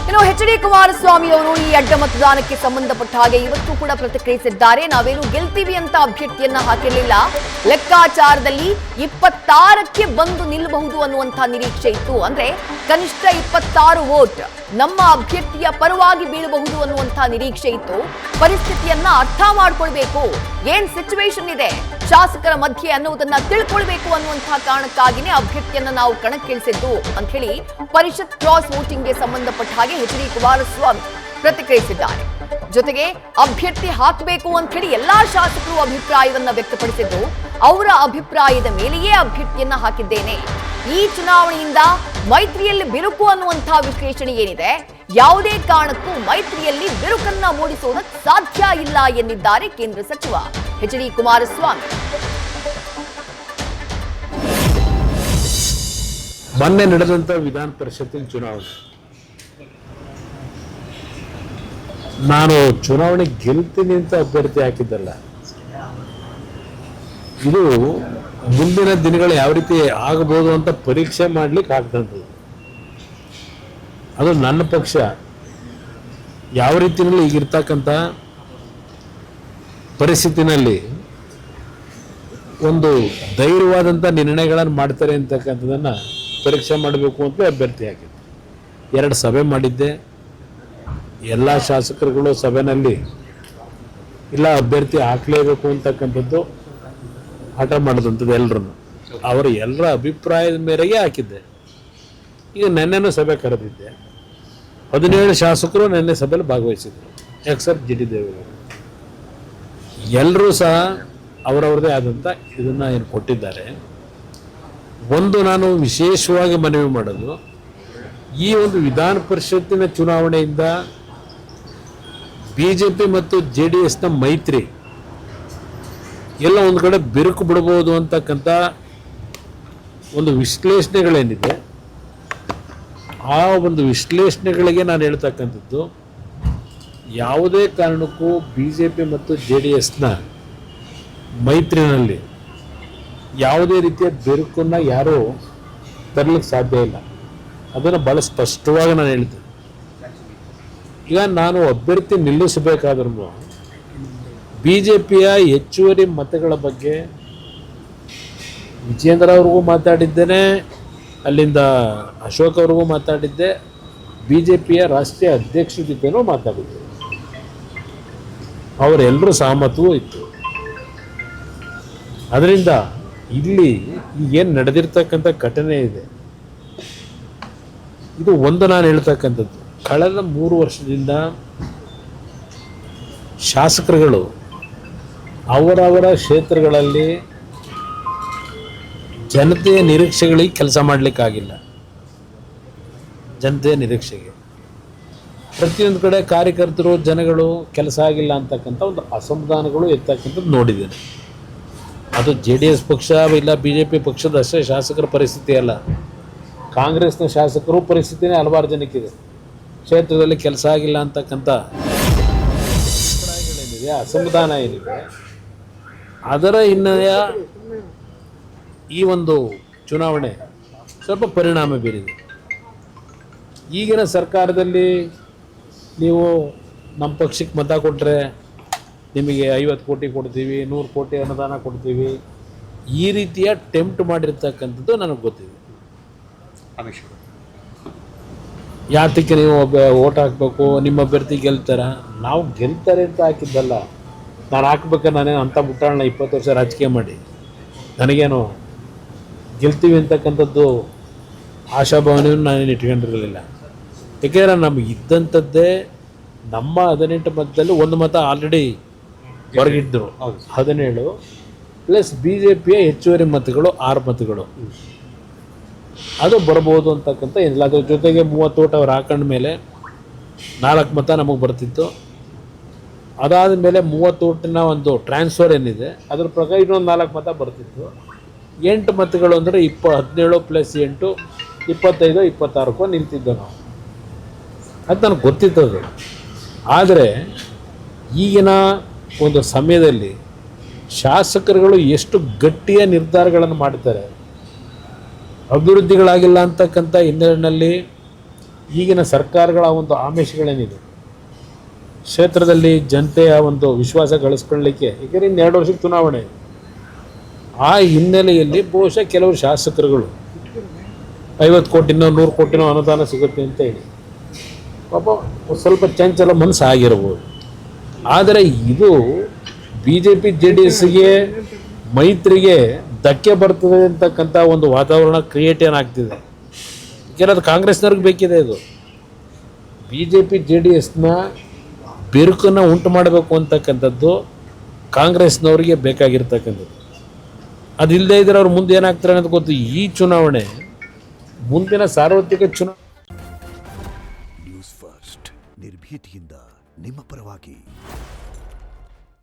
ಇನ್ನು ಎಚ್.ಡಿ. ಕುಮಾರಸ್ವಾಮಿ ಅವರು ಈ ಅಡ್ಡ ಮತದಾನಕ್ಕೆ ಸಂಬಂಧಪಟ್ಟ ಹಾಗೆ ಇವತ್ತು ಕೂಡ ಪ್ರತಿಕ್ರಿಯಿಸಿದ್ದಾರೆ. ನಾವೇನು ಗೆಲ್ತೀವಿ ಅಂತ ಅಭ್ಯರ್ಥಿಯನ್ನ ಹಾಕಿರಲಿಲ್ಲ, ಲೆಕ್ಕಾಚಾರದಲ್ಲಿ 26ಕ್ಕೆ ಬಂದು ನಿಲ್ಲಬಹುದು ಅನ್ನುವಂಥ ನಿರೀಕ್ಷೆ ಇತ್ತು. ಅಂದ್ರೆ ಕನಿಷ್ಠ 26 ವೋಟ್ ನಮ್ಮ ಅಭ್ಯರ್ಥಿಯ ಪರವಾಗಿ ಬೀಳಬಹುದು ಅನ್ನುವಂಥ ನಿರೀಕ್ಷೆ ಇತ್ತು. ಪರಿಸ್ಥಿತಿಯನ್ನ ಅರ್ಥ ಮಾಡ್ಕೊಳ್ಬೇಕು, ಏನ್ ಸಿಚುವೇಶನ್ ಇದೆ ಶಾಸಕರ ಮಧ್ಯೆ ಅನ್ನುವುದನ್ನ ತಿಳ್ಕೊಳ್ಬೇಕು ಅನ್ನುವಂತಹ ಕಾರಣಕ್ಕಾಗಿನೇ ಅಭ್ಯರ್ಥಿಯನ್ನ ನಾವು ಕಣಕ್ಕಿಳಿಸಿದ್ದು ಅಂತ ಹೇಳಿ ಪರಿಷತ್ ಕ್ರಾಸ್ ವೋಟಿಂಗ್ಗೆ ಸಂಬಂಧಪಟ್ಟ ಹಾಗೆ ಎಚ್.ಡಿ. ಕುಮಾರಸ್ವಾಮಿ ಪ್ರತಿಕ್ರಿಯಿಸಿದ್ದಾರೆ. ಜೊತೆಗೆ ಅಭ್ಯರ್ಥಿ ಹಾಕಬೇಕು ಅಂತ ಹೇಳಿ ಎಲ್ಲಾ ಶಾಸಕರು ಅಭಿಪ್ರಾಯವನ್ನ ವ್ಯಕ್ತಪಡಿಸಿದ್ದು, ಅವರ ಅಭಿಪ್ರಾಯದ ಮೇಲೆಯೇ ಅಭ್ಯರ್ಥಿಯನ್ನ ಹಾಕಿದ್ದೇನೆ. ಈ ಚುನಾವಣೆಯಿಂದ ಮೈತ್ರಿಯಲ್ಲಿ ಬಿರುಕು ಅನ್ನುವಂತಹ ವಿಶ್ಲೇಷಣೆ ಏನಿದೆ, ಯಾವುದೇ ಕಾರಣಕ್ಕೂ ಮೈತ್ರಿಯಲ್ಲಿ ಬಿರುಕನ್ನ ಮೂಡಿಸುವುದಕ್ಕೆ ಸಾಧ್ಯ ಇಲ್ಲ ಎಂದಿದ್ದಾರೆ ಕೇಂದ್ರ ಸಚಿವ ಎಚ್.ಡಿ. ಕುಮಾರಸ್ವಾಮಿ. ಮೊನ್ನೆ ನಡೆದಂತ ವಿಧಾನ ಪರಿಷತ್ತಿನ ಚುನಾವಣೆ, ನಾನು ಚುನಾವಣೆ ಗೆಲ್ತೀನಿ ಅಂತ ಅಭ್ಯರ್ಥಿ ಹಾಕಿದ್ದಲ್ಲ. ಇದು ಮುಂದಿನ ದಿನಗಳು ಯಾವ ರೀತಿ ಆಗಬಹುದು ಅಂತ ಪರೀಕ್ಷೆ ಮಾಡ್ಲಿಕ್ಕೆ ಹಾಕ್ದಂಥದ್ದು. ಅದು ನನ್ನ ಪಕ್ಷ ಯಾವ ರೀತಿಯಲ್ಲಿ ಈಗಿರ್ತಕ್ಕಂಥ ಪರಿಸ್ಥಿತಿನಲ್ಲಿ ಒಂದು ಧೈರ್ಯವಾದಂಥ ನಿರ್ಣಯಗಳನ್ನು ಮಾಡ್ತಾರೆ ಅಂತಕ್ಕಂಥದ್ದನ್ನು ಪರೀಕ್ಷೆ ಮಾಡಬೇಕು ಅಂತ ಅಭ್ಯರ್ಥಿ ಹಾಕಿದ್ದೆ. 2 ಸಭೆ ಮಾಡಿದ್ದೆ. ಎಲ್ಲ ಶಾಸಕರುಗಳು ಸಭೆಯಲ್ಲಿ ಇಲ್ಲ ಅಭ್ಯರ್ಥಿ ಹಾಕಲೇಬೇಕು ಅಂತಕ್ಕಂಥದ್ದು ಹಠ ಮಾಡಿದಂಥದ್ದು. ಅವರ ಎಲ್ಲರ ಅಭಿಪ್ರಾಯದ ಮೇರೆಗೆ ಹಾಕಿದ್ದೆ. ಈಗ ನೆನ್ನೆನೂ ಸಭೆ ಕರೆದಿದ್ದೆ. 17 ಶಾಸಕರು ನೆನ್ನೆ ಸಭೆಯಲ್ಲಿ ಭಾಗವಹಿಸಿದ್ರು, ಎಕ್ಸೆಪ್ಟ್ ಜಿ.ಟಿ. ದೇವೇಗೌಡರು. ಎಲ್ಲರೂ ಸಹ ಅವರವ್ರದೇ ಆದಂಥ ಇದನ್ನು ಏನು ಕೊಟ್ಟಿದ್ದಾರೆ. ಒಂದು ನಾನು ವಿಶೇಷವಾಗಿ ಮನವಿ ಮಾಡೋದು, ಈ ಒಂದು ವಿಧಾನ ಪರಿಷತ್ತಿನ ಚುನಾವಣೆಯಿಂದ BJP ಮತ್ತು JDSನ ಮೈತ್ರಿ ಎಲ್ಲ ಒಂದು ಕಡೆ ಬಿರುಕು ಬಿಡಬಹುದು ಅಂತಕ್ಕಂಥ ಒಂದು ವಿಶ್ಲೇಷಣೆಗಳೇನಿದೆ, ಆ ಒಂದು ವಿಶ್ಲೇಷಣೆಗಳಿಗೆ ನಾನು ಹೇಳ್ತಕ್ಕಂಥದ್ದು, ಯಾವುದೇ ಕಾರಣಕ್ಕೂ BJP ಮತ್ತು JDSನ ಮೈತ್ರಿನಲ್ಲಿ ಯಾವುದೇ ರೀತಿಯ ಬಿರುಕನ್ನು ಯಾರೂ ತರಲಿಕ್ಕೆ ಸಾಧ್ಯ ಇಲ್ಲ. ಅದನ್ನು ಭಾಳ ಸ್ಪಷ್ಟವಾಗಿ ನಾನು ಹೇಳ್ತೇನೆ. ಈಗ ನಾನು ಅಭ್ಯರ್ಥಿ ನಿಲ್ಲಿಸಬೇಕಾದ್ರೂ BJPಯ ಹೆಚ್ಚುವರಿ ಮತಗಳ ಬಗ್ಗೆ ವಿಜೇಂದ್ರ ಅವ್ರಿಗೂ ಮಾತಾಡಿದ್ದೇನೆ, ಅಲ್ಲಿಂದ ಅಶೋಕ್ ಅವ್ರಿಗೂ ಮಾತಾಡಿದ್ದೆ, BJPಯ ರಾಷ್ಟ್ರೀಯ ಅಧ್ಯಕ್ಷರ ಜೊತೆನೂ ಮಾತಾಡಿದ್ದೆ. ಅವರೆಲ್ಲರೂ ಸಹಮತವೂ ಇತ್ತು. ಅದರಿಂದ ಇಲ್ಲಿ ಏನು ನಡೆದಿರ್ತಕ್ಕಂಥ ಘಟನೆ ಇದೆ, ಇದು ಒಂದು ನಾನು ಹೇಳ್ತಕ್ಕಂಥದ್ದು, ಕಳೆದ 3 ವರ್ಷದಿಂದ ಶಾಸಕರುಗಳು ಅವರವರ ಕ್ಷೇತ್ರಗಳಲ್ಲಿ ಜನತೆಯ ನಿರೀಕ್ಷೆಗಳಿಗೆ ಕೆಲಸ ಮಾಡಲಿಕ್ಕಾಗಿಲ್ಲ. ಜನತೆಯ ನಿರೀಕ್ಷೆಗೆ ಪ್ರತಿಯೊಂದು ಕಡೆ ಕಾರ್ಯಕರ್ತರು ಜನಗಳು ಕೆಲಸ ಆಗಿಲ್ಲ ಅಂತಕ್ಕಂಥ ಒಂದು ಅಸಮಾಧಾನಗಳು ಎತ್ತಕ್ಕಂಥದ್ದು ನೋಡಿದ್ದೇನೆ. ಅದು JDS ಪಕ್ಷ ಇಲ್ಲ BJP ಪಕ್ಷದ ಅಷ್ಟೇ ಶಾಸಕರ ಪರಿಸ್ಥಿತಿ ಅಲ್ಲ, ಕಾಂಗ್ರೆಸ್ನ ಶಾಸಕರು ಪರಿಸ್ಥಿತಿನೇ ಹಲವಾರು ಜನಕ್ಕಿದೆ. ಕ್ಷೇತ್ರದಲ್ಲಿ ಕೆಲಸ ಆಗಿಲ್ಲ ಅಂತಕ್ಕಂಥ ಅಭಿಪ್ರಾಯಗಳೇನಿದೆ, ಅಸಮಾಧಾನ ಏನಿದೆ, ಅದರ ಹಿನ್ನೆಲೆಯ ಈ ಒಂದು ಚುನಾವಣೆ ಸ್ವಲ್ಪ ಪರಿಣಾಮ ಬೀರಿದೆ. ಈಗಿನ ಸರ್ಕಾರದಲ್ಲಿ ನೀವು ನಮ್ಮ ಪಕ್ಷಕ್ಕೆ ಮತ ಕೊಟ್ಟರೆ ನಿಮಗೆ 50 ಕೋಟಿ ಕೊಡ್ತೀವಿ, 100 ಕೋಟಿ ಅನುದಾನ ಕೊಡ್ತೀವಿ, ಈ ರೀತಿಯ ಟೆಂಪ್ಟ್ ಮಾಡಿರ್ತಕ್ಕಂಥದ್ದು ನನಗೆ ಗೊತ್ತಿದೆ. ಯಾತಕ್ಕೆ ನೀವು ಓಟ್ ಹಾಕಬೇಕು, ನಿಮ್ಮ ಅಭ್ಯರ್ಥಿ ಗೆಲ್ತಾರ, ನಾವು ಗೆಲ್ತಾರೆ ಅಂತ ಹಾಕಿದ್ದಲ್ಲ. ನಾನು ಹಾಕ್ಬೇಕಾದ್ರೆ ನಾನೇನು ಅಂಥ ಮುಟ್ಟಾಳನ್ನ 20 ವರ್ಷ ರಾಜಕೀಯ ಮಾಡಿ ನನಗೇನು ಗೆಲ್ತೀವಿ ಅಂತಕ್ಕಂಥದ್ದು ಆಶಾಭಾವನೆಯನ್ನು ನಾನೇನು ಇಟ್ಕೊಂಡಿರಲಿಲ್ಲ. ಏಕೆಂದರೆ ನಮಗೆ ಇದ್ದಂಥದ್ದೇ ನಮ್ಮ 18 ಮತದಲ್ಲಿ 1 ಮತ ಆಲ್ರೆಡಿ ಹೊರಗಿದ್ದರು, 17 ಪ್ಲಸ್ BJPಯ ಹೆಚ್ಚುವರಿ ಮತಗಳು 6 ಮತಗಳು ಅದು ಬರ್ಬೋದು ಅಂತಕ್ಕಂಥ ಏನಿಲ್ಲ. ಅದ್ರ ಜೊತೆಗೆ 30 ಓಟ್ ಅವ್ರು ಹಾಕೊಂಡ ಮೇಲೆ 4 ಮತ ನಮಗೆ ಬರ್ತಿತ್ತು. ಅದಾದ ಮೇಲೆ 30 ಓಟಿನ ಒಂದು ಟ್ರಾನ್ಸ್ಫರ್ ಏನಿದೆ ಅದ್ರ ಪ್ರಕಾರ ಇನ್ನೊಂದು 4 ಮತ ಬರ್ತಿತ್ತು. 8 ಮತಗಳು ಅಂದರೆ 17 ಪ್ಲಸ್ 8 25 26ಕ್ಕೂ ನಿಲ್ತಿದ್ದೋ ನಾವು. ಅದು ನನಗೆ ಗೊತ್ತಿತ್ತದು. ಆದರೆ ಈಗಿನ ಒಂದು ಸಮಯದಲ್ಲಿ ಶಾಸಕರುಗಳು ಎಷ್ಟು ಗಟ್ಟಿಯ ನಿರ್ಧಾರಗಳನ್ನು ಮಾಡ್ತಾರೆ, ಅಭಿವೃದ್ಧಿಗಳಾಗಿಲ್ಲ ಅಂತಕ್ಕಂಥ ಹಿನ್ನೆಲೆಯಲ್ಲಿ ಈಗಿನ ಸರ್ಕಾರಗಳ ಒಂದು ಆಮಿಷಗಳೇನಿದೆ ಕ್ಷೇತ್ರದಲ್ಲಿ ಜನತೆಯ ಒಂದು ವಿಶ್ವಾಸ ಗಳಿಸ್ಕೊಳ್ಳಲಿಕ್ಕೆ, ಏಕೆಂದರೆ ಇನ್ನು 2 ವರ್ಷಕ್ಕೆ ಚುನಾವಣೆ, ಆ ಹಿನ್ನೆಲೆಯಲ್ಲಿ ಬಹುಶಃ ಕೆಲವರು ಶಾಸಕರುಗಳು 50 ಕೋಟಿನೋ 100 ಕೋಟಿನೋ ಅನುದಾನ ಸಿಗುತ್ತೆ ಅಂತ ಹೇಳಿ ಪಾಪ ಸ್ವಲ್ಪ ಚಂಚಲ ಮನಸ್ಸು ಆಗಿರ್ಬೋದು. ಆದರೆ ಇದು BJP JDSಗೆ ಮೈತ್ರಿಗೆ ಧಕ್ಕೆ ಬರ್ತದೆ ಅಂತಕ್ಕಂಥ ಒಂದು ವಾತಾವರಣ ಕ್ರಿಯೇಟ್ ಏನಾಗ್ತಿದೆ. ಯಾಕೆಂದರೆ ಕಾಂಗ್ರೆಸ್ನವ್ರಿಗೆ ಬೇಕಿದೆ. ಇದು BJP JDSನ ಬಿರುಕನ್ನು ಉಂಟು ಮಾಡಬೇಕು ಅಂತಕ್ಕಂಥದ್ದು ಕಾಂಗ್ರೆಸ್ನವರಿಗೆ ಬೇಕಾಗಿರ್ತಕ್ಕಂಥದ್ದು. ಅದಿಲ್ಲದೆ ಇದ್ರೆ ಅವ್ರು ಮುಂದೆ ಏನಾಗ್ತಾರೆ ಅಂತ ಗೊತ್ತು. ಈ ಚುನಾವಣೆ ಮುಂದಿನ ಸಾರ್ವತ್ರಿಕ ಚುನಾವಣೆ. ನ್ಯೂಸ್ ಫಸ್ಟ್ ನಿರ್ಭೀತಿಯಿಂದ ನಿಮ್ಮ ಪರವಾಗಿ.